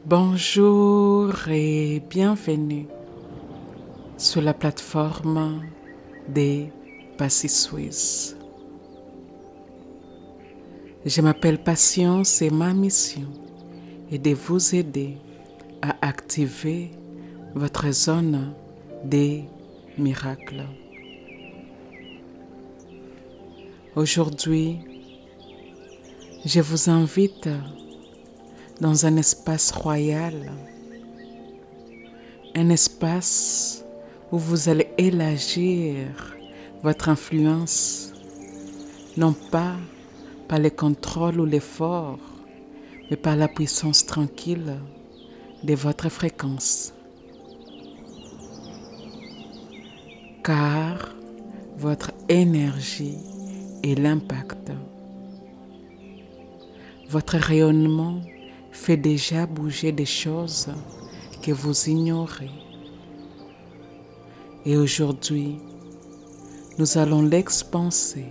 Bonjour et bienvenue sur la plateforme des Passy-Suisse. Je m'appelle Patience et ma mission est de vous aider à activer votre zone des miracles. Aujourd'hui, je vous invite dans un espace royal, un espace où vous allez élargir votre influence, non pas par le contrôle ou l'effort, mais par la puissance tranquille de votre fréquence. Car votre énergie est l'impact. Votre rayonnement fait déjà bouger des choses que vous ignorez. Et aujourd'hui, nous allons l'expanser.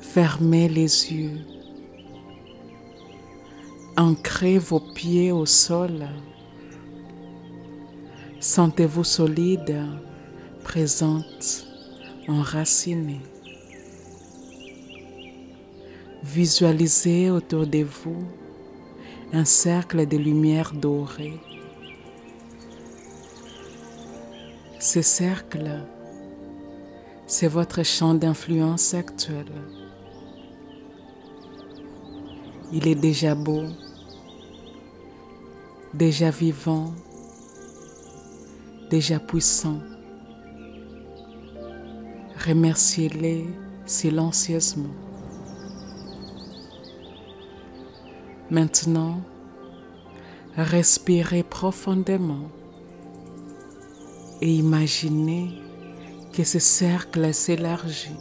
Fermez les yeux. Ancrez vos pieds au sol. Sentez-vous solide, présente, enracinée. Visualisez autour de vous un cercle de lumière dorée. Ce cercle, c'est votre champ d'influence actuel. Il est déjà beau, déjà vivant, déjà puissant. Remerciez-les silencieusement. Maintenant, respirez profondément et imaginez que ce cercle s'élargit.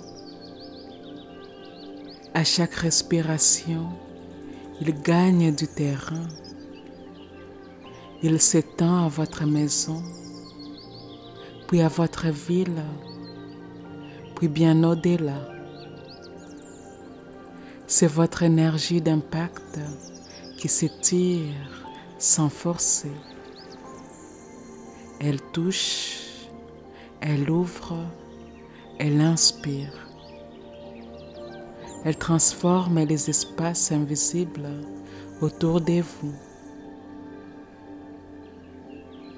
À chaque respiration, il gagne du terrain. Il s'étend à votre maison, puis à votre ville, puis bien au-delà. C'est votre énergie d'impact qui s'étire sans forcer. Elle touche, elle ouvre, elle inspire. Elle transforme les espaces invisibles autour de vous.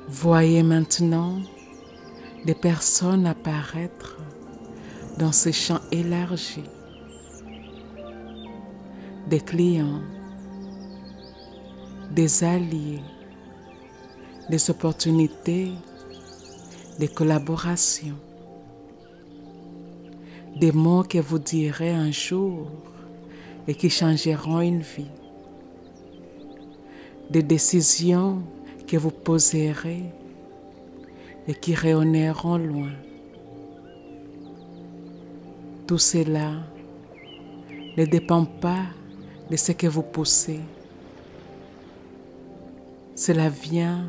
Voyez maintenant des personnes apparaître dans ces champs élargis. Des clients, des alliés, des opportunités, des collaborations, des mots que vous direz un jour et qui changeront une vie, des décisions que vous poserez et qui rayonneront loin. Tout cela ne dépend pas de ce que vous poussez. Cela vient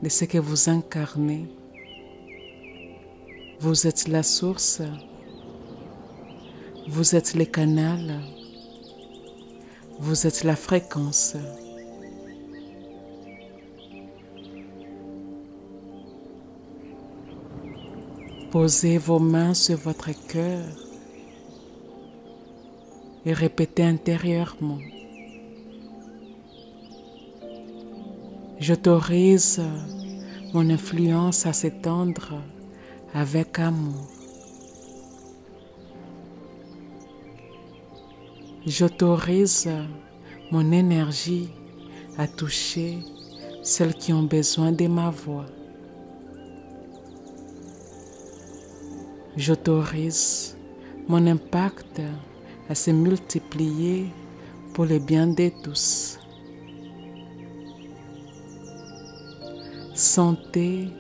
de ce que vous incarnez. Vous êtes la source. Vous êtes le canal. Vous êtes la fréquence. Posez vos mains sur votre cœur et répétez intérieurement. J'autorise mon influence à s'étendre avec amour. J'autorise mon énergie à toucher celles qui ont besoin de ma voix. J'autorise mon impact à se multiplier pour le bien de tous. Sentez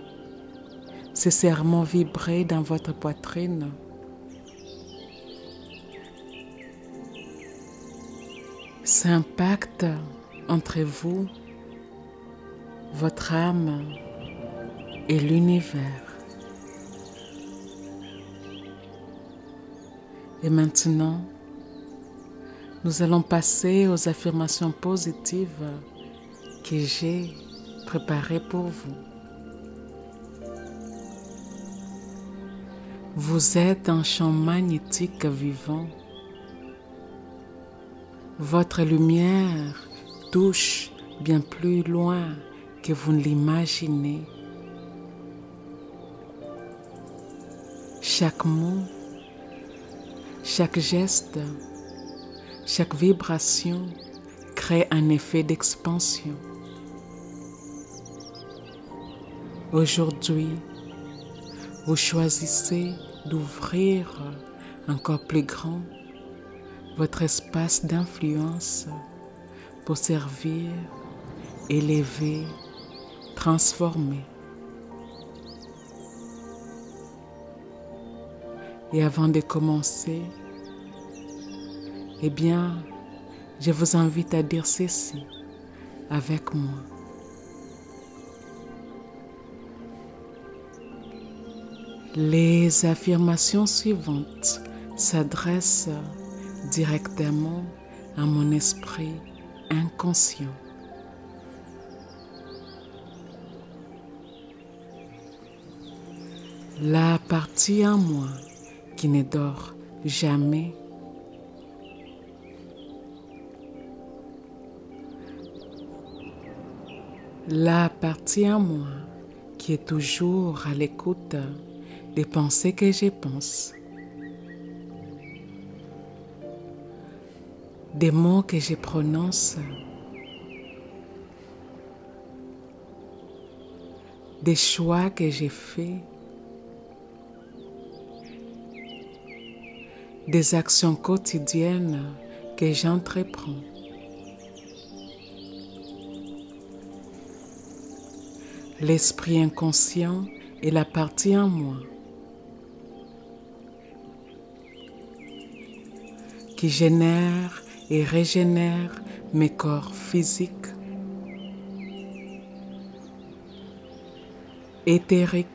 ces serrements vibrer dans votre poitrine. C'est un pacte entre vous, votre âme et l'univers. Et maintenant, Nous allons passer aux affirmations positives que j'ai préparées pour vous. Vous êtes un champ magnétique vivant. Votre lumière touche bien plus loin que vous ne l'imaginez. Chaque mot, chaque geste, chaque vibration crée un effet d'expansion. Aujourd'hui, vous choisissez d'ouvrir encore plus grand votre espace d'influence pour servir, élever, transformer. Et avant de commencer, eh bien, je vous invite à dire ceci avec moi. Les affirmations suivantes s'adressent directement à mon esprit inconscient. La partie en moi qui ne dort jamais. La partie en moi qui est toujours à l'écoute des pensées que je pense, des mots que je prononce, des choix que j'ai faits, des actions quotidiennes que j'entreprends. L'esprit inconscient est la partie en moi qui génère et régénère mes corps physiques, éthériques,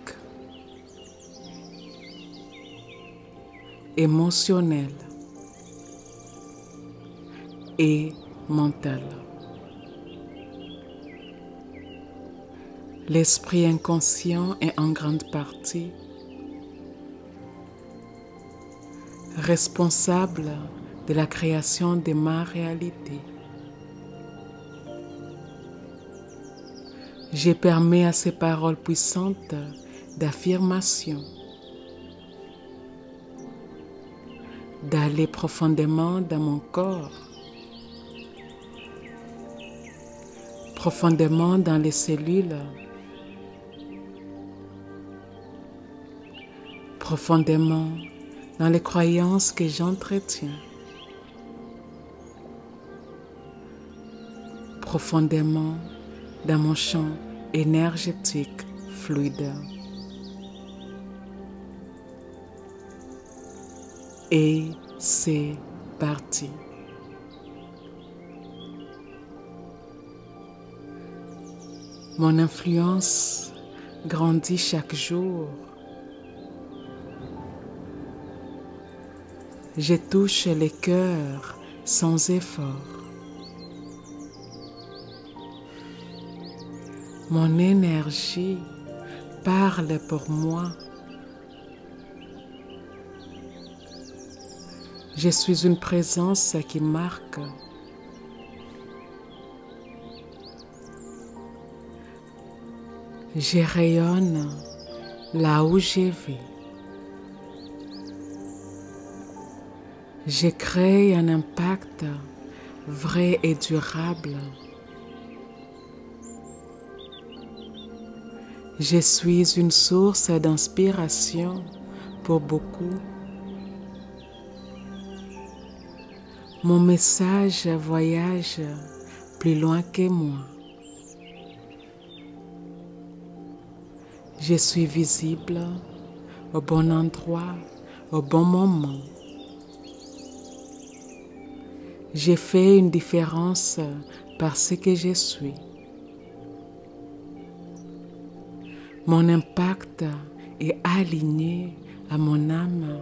émotionnels et mentaux. L'esprit inconscient est en grande partie responsable de la création de ma réalité. Je permets à ces paroles puissantes d'affirmation d'aller profondément dans mon corps, profondément dans les cellules, profondément dans les croyances que j'entretiens, profondément dans mon champ énergétique fluide. Et c'est parti. Mon influence grandit chaque jour. Je touche les cœurs sans effort. Mon énergie parle pour moi. Je suis une présence qui marque. Je rayonne là où je vais. Je crée un impact vrai et durable. Je suis une source d'inspiration pour beaucoup. Mon message voyage plus loin que moi. Je suis visible au bon endroit, au bon moment. J'ai fait une différence par ce que je suis. Mon impact est aligné à mon âme.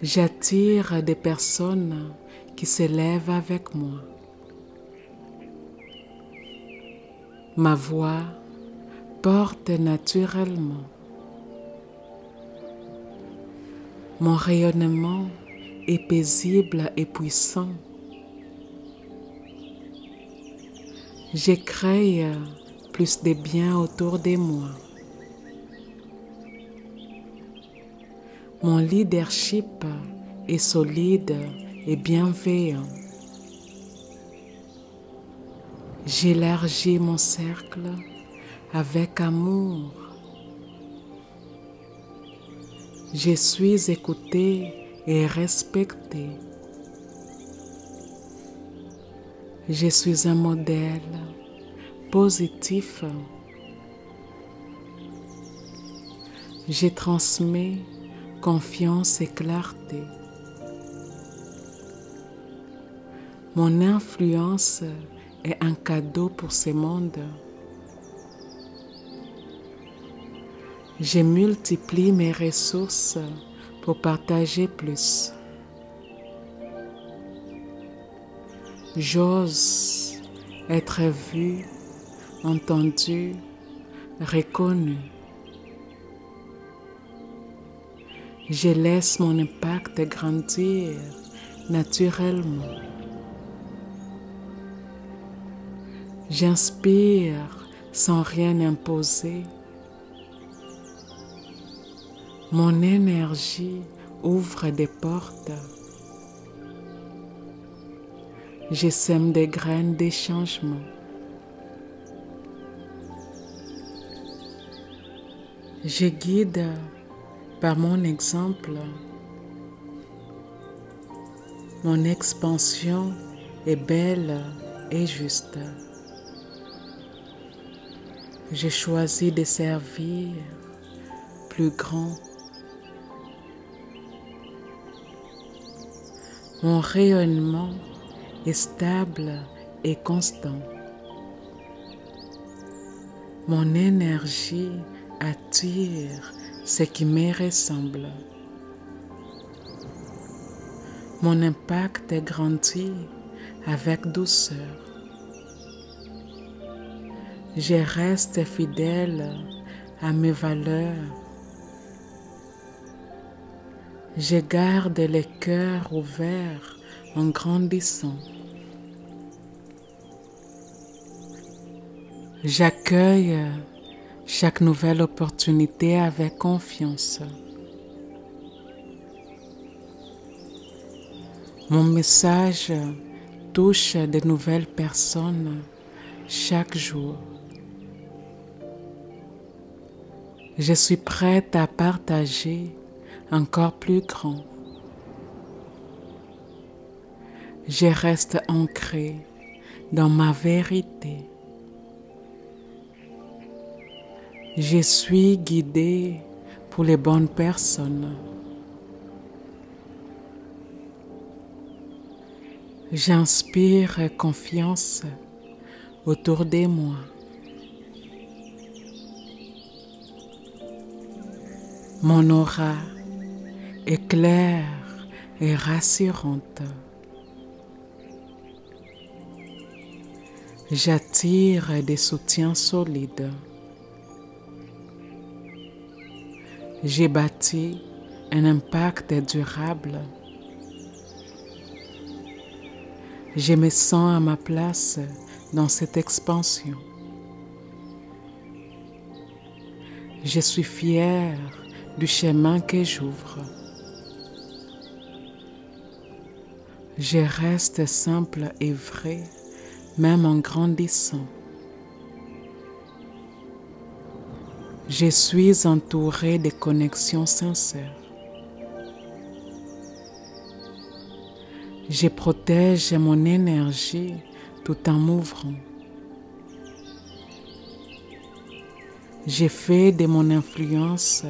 J'attire des personnes qui s'élèvent avec moi. Ma voix porte naturellement. Mon rayonnement est paisible et puissant. Je crée plus de bien autour de moi. Mon leadership est solide et bienveillant. J'élargis mon cercle avec amour. Je suis écouté et respecté. Je suis un modèle positif. Je transmets confiance et clarté. Mon influence est un cadeau pour ce monde. Je multiplie mes ressources pour partager plus. J'ose être vu, entendu, reconnu. Je laisse mon impact grandir naturellement. J'inspire sans rien imposer. Mon énergie ouvre des portes. Je sème des graines de changement. Je guide par mon exemple. Mon expansion est belle et juste. J'ai choisi de servir plus grand. Mon rayonnement est stable et constant. Mon énergie attire ce qui me ressemble. Mon impact grandit avec douceur. Je reste fidèle à mes valeurs. Je garde le cœur ouvert en grandissant. J'accueille chaque nouvelle opportunité avec confiance. Mon message touche de nouvelles personnes chaque jour. Je suis prête à partager encore plus grand. Je reste ancrée dans ma vérité. Je suis guidée pour les bonnes personnes. J'inspire confiance autour de moi. Mon aura est claire et rassurante. J'attire des soutiens solides. J'ai bâti un impact durable. Je me sens à ma place dans cette expansion. Je suis fière du chemin que j'ouvre. Je reste simple et vrai, même en grandissant. Je suis entourée de connexions sincères. Je protège mon énergie tout en m'ouvrant. Je fais de mon influence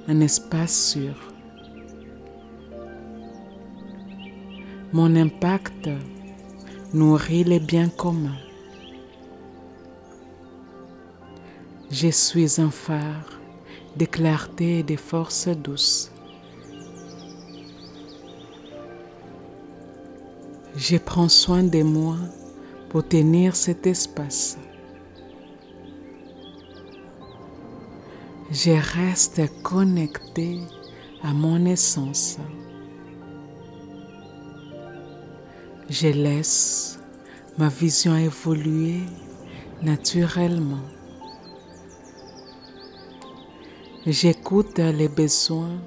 un espace sûr. Mon impact nourrit les biens communs. Je suis un phare de clarté et de force douce. Je prends soin de moi pour tenir cet espace. Je reste connecté à mon essence. Je laisse ma vision évoluer naturellement. J'écoute les besoins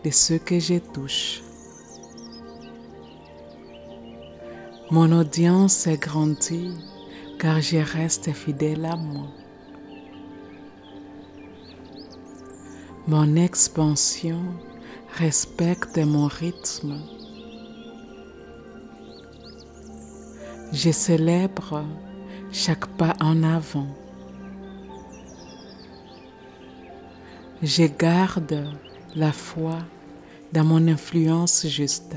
de ceux que je touche. Mon audience grandit car je reste fidèle à moi. Mon expansion respecte mon rythme. Je célèbre chaque pas en avant. Je garde la foi dans mon influence juste.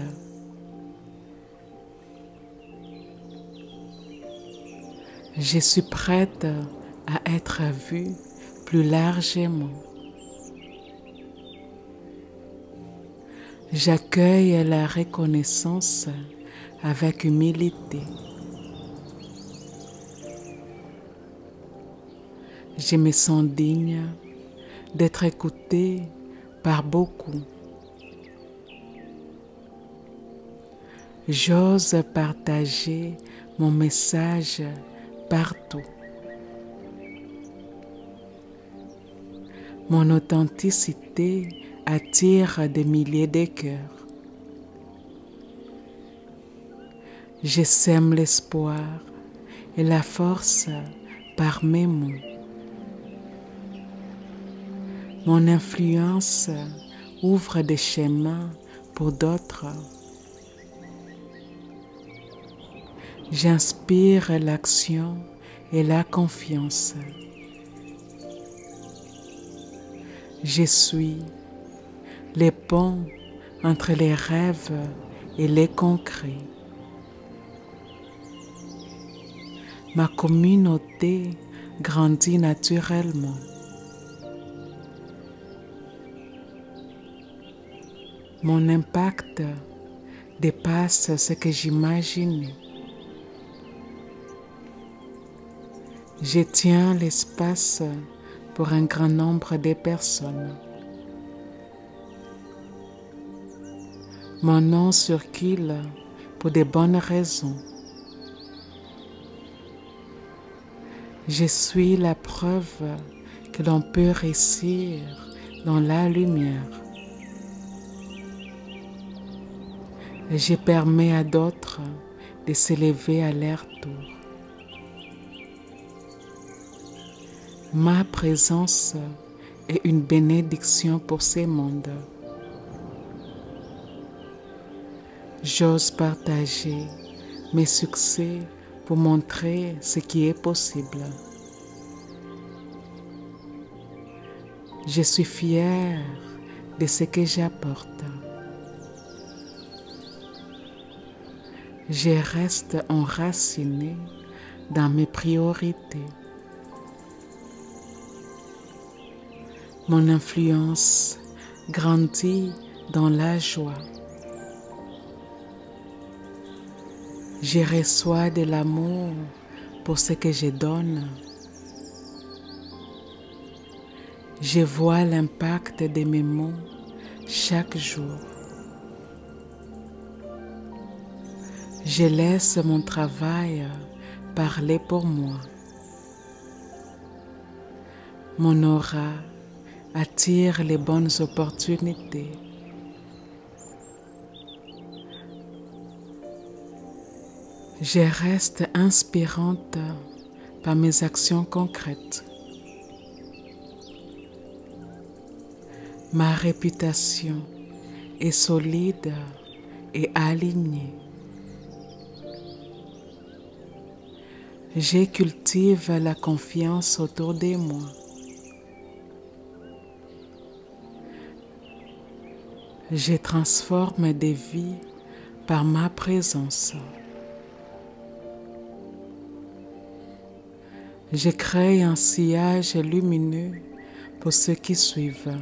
Je suis prête à être vue plus largement. J'accueille la reconnaissance avec humilité. Je me sens digne d'être écoutée par beaucoup. J'ose partager mon message partout. Mon authenticité attire des milliers de cœurs. Je sème l'espoir et la force par mes mots. Mon influence ouvre des chemins pour d'autres. J'inspire l'action et la confiance. Je suis les ponts entre les rêves et les concrets. Ma communauté grandit naturellement. Mon impact dépasse ce que j'imaginais. Je tiens l'espace pour un grand nombre de personnes. Mon nom circule pour de bonnes raisons. Je suis la preuve que l'on peut réussir dans la lumière. Et je permets à d'autres de s'élever à leur tour. Ma présence est une bénédiction pour ce monde. J'ose partager mes succès pour montrer ce qui est possible. Je suis fière de ce que j'apporte. Je reste enracinée dans mes priorités. Mon influence grandit dans la joie. Je reçois de l'amour pour ce que je donne. Je vois l'impact de mes mots chaque jour. Je laisse mon travail parler pour moi. Mon aura attire les bonnes opportunités. Je reste inspirante par mes actions concrètes. Ma réputation est solide et alignée. Je cultive la confiance autour de moi. Je transforme des vies par ma présence. Je crée un sillage lumineux pour ceux qui suivent.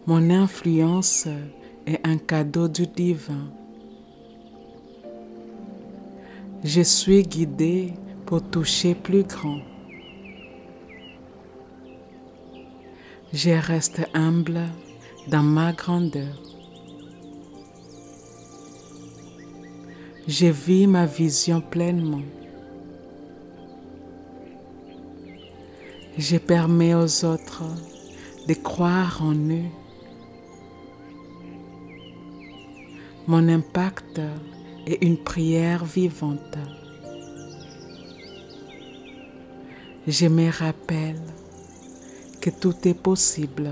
Mon influence est un cadeau du divin. Je suis guidé pour toucher plus grand. Je reste humble dans ma grandeur. Je vis ma vision pleinement. Je permets aux autres de croire en eux. Mon impact est une prière vivante. Je me rappelle que tout est possible.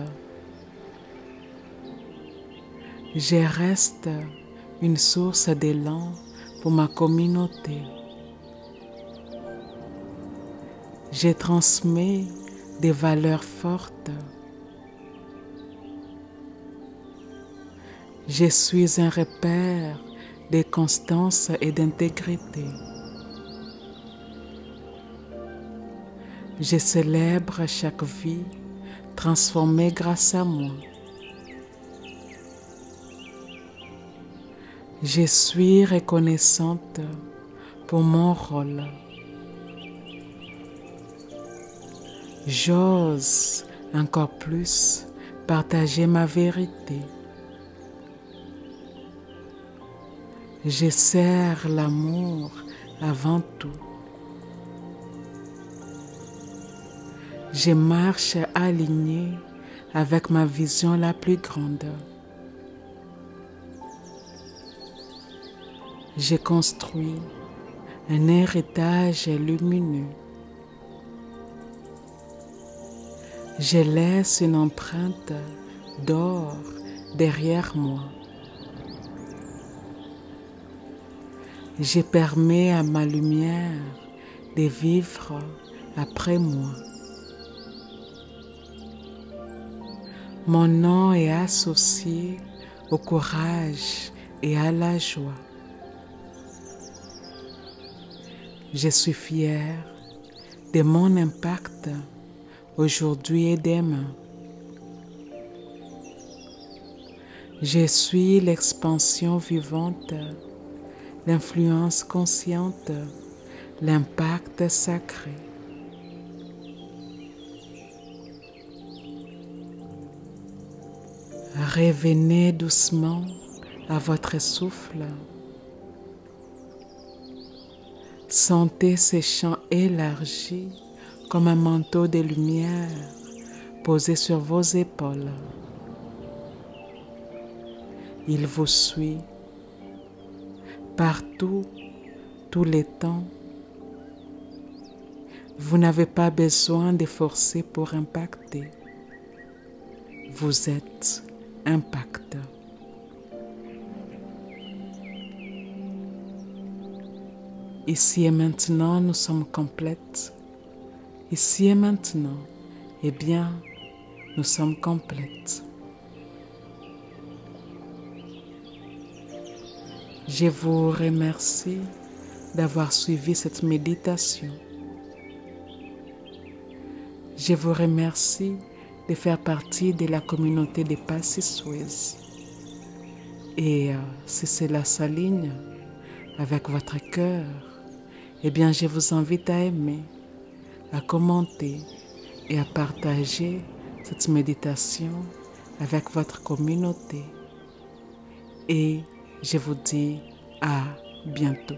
Je reste une source d'élan pour ma communauté. Je transmets des valeurs fortes. Je suis un repère de constance et d'intégrité. Je célèbre chaque vie transformée grâce à moi. Je suis reconnaissante pour mon rôle. J'ose encore plus partager ma vérité. Je sers l'amour avant tout. Je marche alignée avec ma vision la plus grande. Je construis un héritage lumineux. Je laisse une empreinte d'or derrière moi. Je permets à ma lumière de vivre après moi. Mon nom est associé au courage et à la joie. Je suis fière de mon impact aujourd'hui et demain. Je suis l'expansion vivante, l'influence consciente, l'impact sacré. Revenez doucement à votre souffle. Sentez ces champs élargis comme un manteau de lumière posé sur vos épaules. Il vous suit partout, tous les temps. Vous n'avez pas besoin de forcer pour impacter. Vous êtes impact. Ici et maintenant, nous sommes complètes. Ici et maintenant, eh bien, nous sommes complètes. Je vous remercie d'avoir suivi cette méditation. Je vous remercie de faire partie de la communauté des Passy-Suez. Et si cela s'aligne avec votre cœur, eh bien, je vous invite à aimer, à commenter et à partager cette méditation avec votre communauté. Et je vous dis à bientôt.